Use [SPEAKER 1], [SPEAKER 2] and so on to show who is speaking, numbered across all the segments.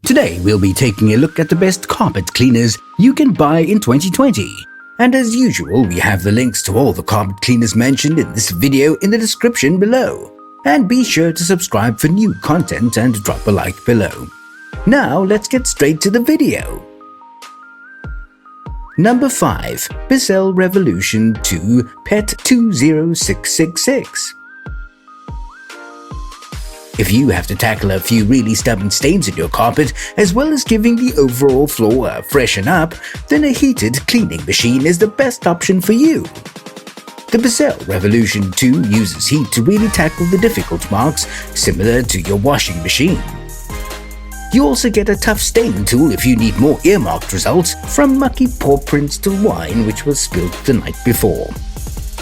[SPEAKER 1] Today we'll be taking a look at the best carpet cleaners you can buy in 2020. And as usual, we have the links to all the carpet cleaners mentioned in this video in the description below. And be sure to subscribe for new content and drop a like below. Now let's get straight to the video. Number 5. Bissell Revolution 2 PET 20666. If you have to tackle a few really stubborn stains in your carpet, as well as giving the overall floor a freshen up, then a heated cleaning machine is the best option for you. The Bissell Revolution 2 uses heat to really tackle the difficult marks, similar to your washing machine. You also get a tough stain tool if you need more earmarked results, from mucky paw prints to wine which was spilled the night before.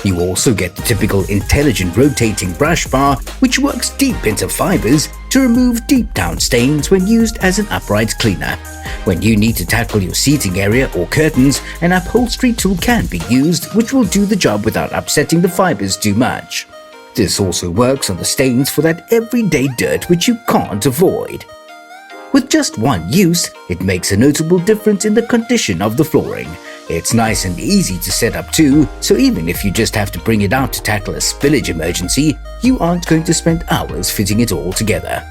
[SPEAKER 1] You also get the typical intelligent rotating brush bar, which works deep into fibers to remove deep down stains when used as an upright cleaner. When you need to tackle your seating area or curtains, an upholstery tool can be used, which will do the job without upsetting the fibers too much. This also works on the stains for that everyday dirt which you can't avoid. With just one use, it makes a notable difference in the condition of the flooring. It's nice and easy to set up too, so even if you just have to bring it out to tackle a spillage emergency, you aren't going to spend hours fitting it all together.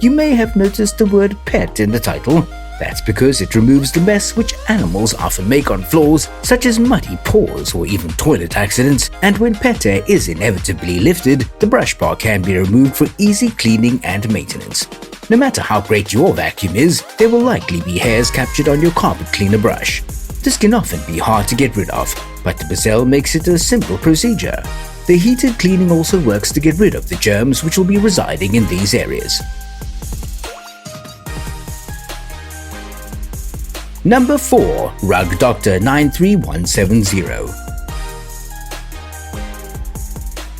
[SPEAKER 1] You may have noticed the word pet in the title. That's because it removes the mess which animals often make on floors, such as muddy paws or even toilet accidents, and when pet air is inevitably lifted, the brush bar can be removed for easy cleaning and maintenance. No matter how great your vacuum is, there will likely be hairs captured on your carpet cleaner brush. This can often be hard to get rid of, but the Bissell makes it a simple procedure. The heated cleaning also works to get rid of the germs which will be residing in these areas. Number 4. Rug Doctor 93170.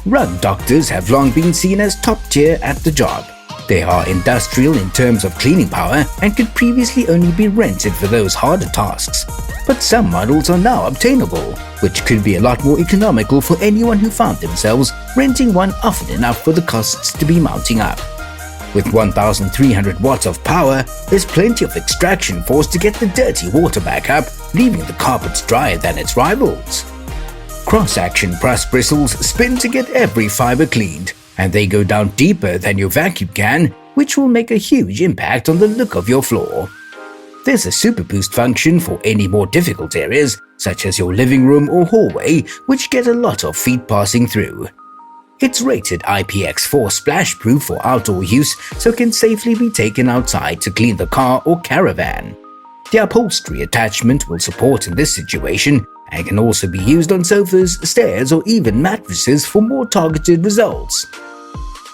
[SPEAKER 1] Rug doctors have long been seen as top tier at the job. They are industrial in terms of cleaning power and could previously only be rented for those harder tasks. But some models are now obtainable, which could be a lot more economical for anyone who found themselves renting one often enough for the costs to be mounting up. With 1,300 watts of power, there's plenty of extraction force to get the dirty water back up, leaving the carpets drier than its rivals. Cross-action press bristles spin to get every fiber cleaned, and they go down deeper than your vacuum can, which will make a huge impact on the look of your floor. There's a super boost function for any more difficult areas, such as your living room or hallway, which get a lot of feet passing through. It's rated IPX4 splash proof for outdoor use, so can safely be taken outside to clean the car or caravan. The upholstery attachment will support in this situation and can also be used on sofas, stairs, or even mattresses for more targeted results.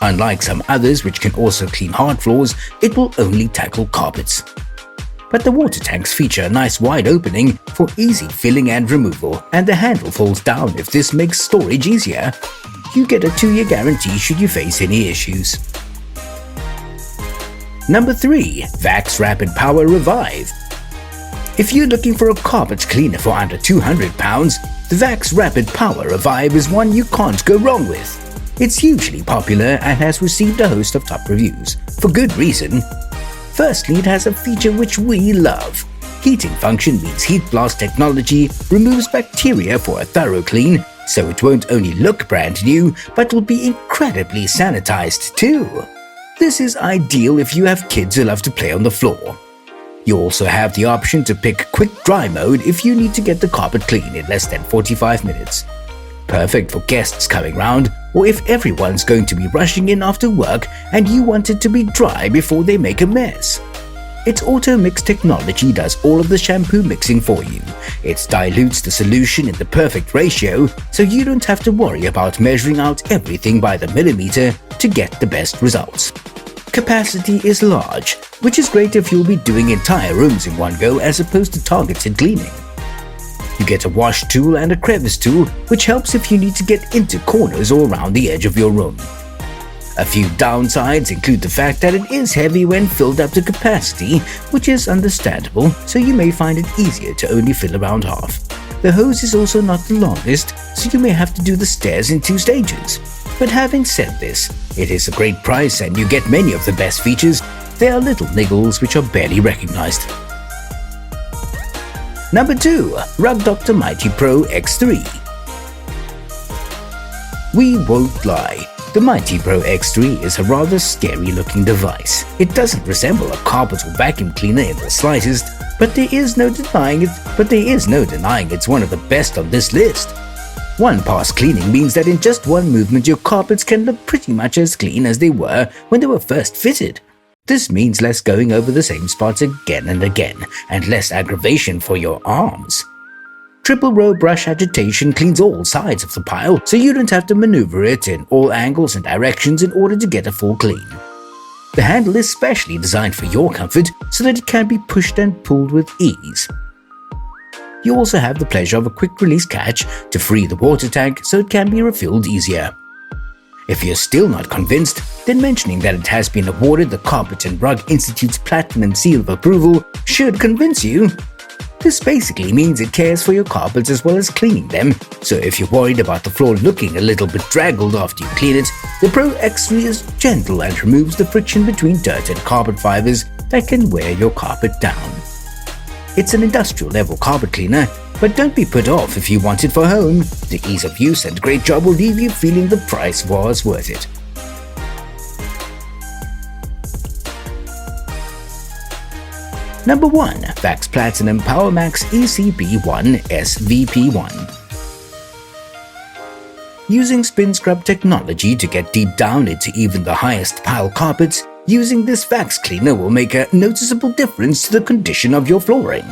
[SPEAKER 1] Unlike some others which can also clean hard floors, it will only tackle carpets. But the water tanks feature a nice wide opening for easy filling and removal, and the handle folds down if this makes storage easier. You get a 2-year guarantee should you face any issues. Number 3. Vax Rapid Power Revive. If you're looking for a carpet cleaner for under £200, the Vax Rapid Power Revive is one you can't go wrong with. It's hugely popular and has received a host of top reviews, for good reason. Firstly, it has a feature which we love. Heating function means heat blast technology removes bacteria for a thorough clean, so it won't only look brand new, but will be incredibly sanitized too. This is ideal if you have kids who love to play on the floor. You also have the option to pick Quick Dry mode if you need to get the carpet clean in less than 45 minutes. Perfect for guests coming round, or if everyone's going to be rushing in after work and you want it to be dry before they make a mess. Its auto mix technology does all of the shampoo mixing for you. It dilutes the solution in the perfect ratio, so you don't have to worry about measuring out everything by the millimeter to get the best results. Capacity is large, which is great if you'll be doing entire rooms in one go as opposed to targeted cleaning. You get a wash tool and a crevice tool, which helps if you need to get into corners or around the edge of your room. A few downsides include the fact that it is heavy when filled up to capacity, which is understandable, so you may find it easier to only fill around half. The hose is also not the longest, so you may have to do the stairs in 2 stages. But having said this, it is a great price and you get many of the best features, there are little niggles which are barely recognized. Number 2. Rug Doctor Mighty Pro X3. We won't lie, the Mighty Pro X3 is a rather scary looking device. It doesn't resemble a carpet or vacuum cleaner in the slightest, but there is no denying it's one of the best on this list. One pass cleaning means that in just one movement your carpets can look pretty much as clean as they were when they were first fitted. This means less going over the same spots again and again, and less aggravation for your arms. Triple row brush agitation cleans all sides of the pile, so you don't have to maneuver it in all angles and directions in order to get a full clean. The handle is specially designed for your comfort so that it can be pushed and pulled with ease. You also have the pleasure of a quick release catch to free the water tank so it can be refilled easier. If you're still not convinced, then mentioning that it has been awarded the Carpet and Rug Institute's Platinum Seal of Approval should convince you. This basically means it cares for your carpets as well as cleaning them, so if you're worried about the floor looking a little bit draggled after you clean it, the Pro X3 is gentle and removes the friction between dirt and carpet fibers that can wear your carpet down. It's an industrial-level carpet cleaner, but don't be put off if you want it for home. The ease of use and great job will leave you feeling the price was worth it. Number 1. Vax Platinum PowerMax ECP1 SVP1. Using spin scrub technology to get deep down into even the highest pile carpets, using this Vax cleaner will make a noticeable difference to the condition of your flooring.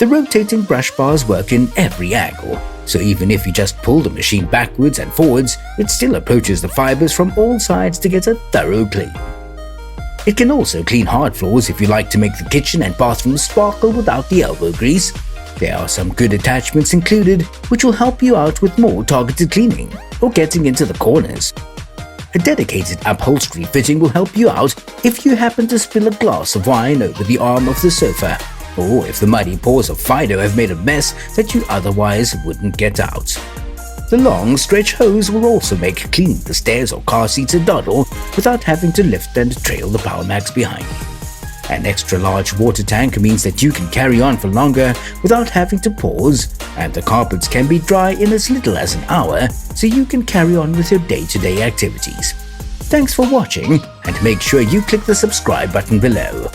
[SPEAKER 1] The rotating brush bars work in every angle, so even if you just pull the machine backwards and forwards, it still approaches the fibers from all sides to get a thorough clean. It can also clean hard floors if you like to make the kitchen and bathroom sparkle without the elbow grease. There are some good attachments included which will help you out with more targeted cleaning or getting into the corners. A dedicated upholstery fitting will help you out if you happen to spill a glass of wine over the arm of the sofa, or if the muddy paws of Fido have made a mess that you otherwise wouldn't get out. The long stretch hose will also make cleaning the stairs or car seats a doddle without having to lift and trail the PowerMax behind you. An extra large water tank means that you can carry on for longer without having to pause, and the carpets can be dry in as little as an hour, so you can carry on with your day-to-day activities. Thanks for watching, and make sure you click the subscribe button below.